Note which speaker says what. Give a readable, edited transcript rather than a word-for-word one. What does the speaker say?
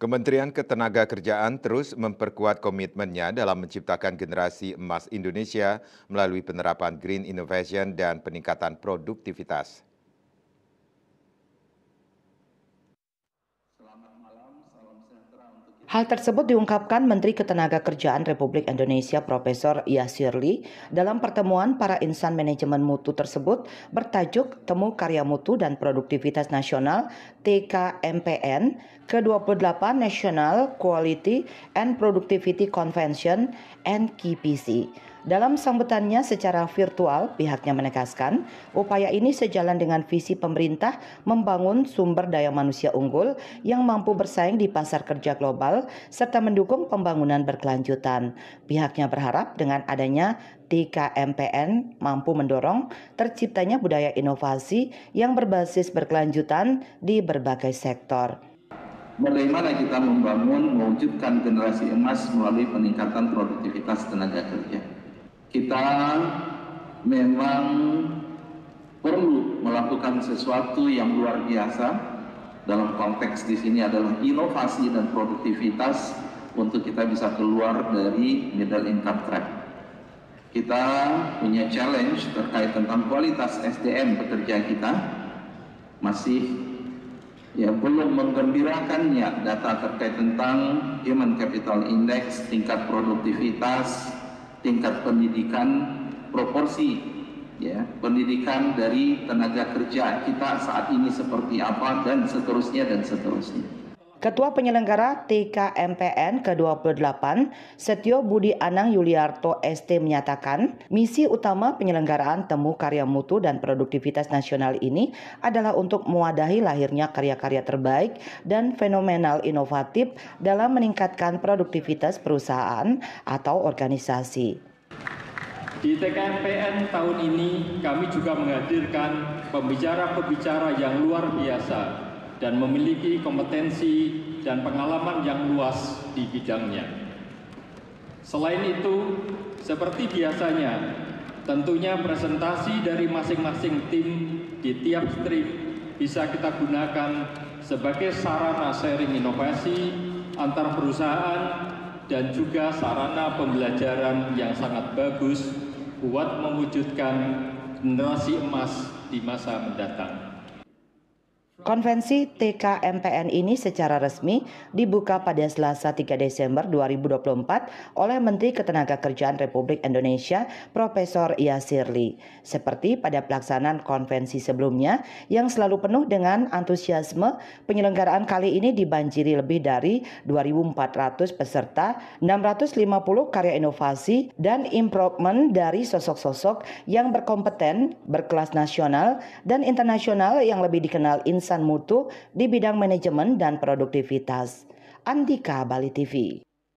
Speaker 1: Kementerian Ketenagakerjaan terus memperkuat komitmennya dalam menciptakan generasi emas Indonesia melalui penerapan Green Innovation dan peningkatan produktivitas.
Speaker 2: Hal tersebut diungkapkan Menteri Ketenagakerjaan Republik Indonesia Profesor Yasirli dalam pertemuan para insan manajemen mutu tersebut bertajuk Temu Karya Mutu dan Produktivitas Nasional TKMPN ke-28 National Quality and Productivity Convention NQPC. Dalam sambutannya secara virtual, pihaknya menegaskan upaya ini sejalan dengan visi pemerintah membangun sumber daya manusia unggul yang mampu bersaing di pasar kerja global serta mendukung pembangunan berkelanjutan. Pihaknya berharap dengan adanya TKMPN mampu mendorong terciptanya budaya inovasi yang berbasis berkelanjutan di berbagai sektor.
Speaker 3: Bagaimana kita mewujudkan generasi emas melalui peningkatan produktivitas tenaga kerja. Kita memang perlu melakukan sesuatu yang luar biasa. Dalam konteks di sini adalah inovasi dan produktivitas untuk kita bisa keluar dari middle income trap. Kita punya challenge terkait tentang kualitas SDM pekerja kita. Masih belum menggembirakannya data terkait tentang Human Capital Index, tingkat produktivitas, tingkat pendidikan, proporsi pendidikan dari tenaga kerja kita saat ini seperti apa, dan seterusnya dan seterusnya.
Speaker 2: Ketua Penyelenggara TKMPN ke-28, Setio Budi Anang Yuliarto ST menyatakan, misi utama penyelenggaraan Temu Karya Mutu dan Produktivitas Nasional ini adalah untuk mewadahi lahirnya karya-karya terbaik dan fenomenal inovatif dalam meningkatkan produktivitas perusahaan atau organisasi.
Speaker 4: Di TKMPN tahun ini kami juga menghadirkan pembicara-pembicara yang luar biasa dan memiliki kompetensi dan pengalaman yang luas di bidangnya. Selain itu, seperti biasanya, tentunya presentasi dari masing-masing tim di tiap stream bisa kita gunakan sebagai sarana sharing inovasi antar perusahaan dan juga sarana pembelajaran yang sangat bagus buat mewujudkan generasi emas di masa mendatang.
Speaker 2: Konvensi TKMPN ini secara resmi dibuka pada Selasa 3 Desember 2024 oleh Menteri Ketenagakerjaan Republik Indonesia Profesor Yasirli. Seperti pada pelaksanaan konvensi sebelumnya yang selalu penuh dengan antusiasme, penyelenggaraan kali ini dibanjiri lebih dari 2.400 peserta, 650 karya inovasi, dan improvement dari sosok-sosok yang berkompeten, berkelas nasional dan internasional yang lebih dikenal insan mutu di bidang manajemen dan produktivitas. Andika, Bali TV.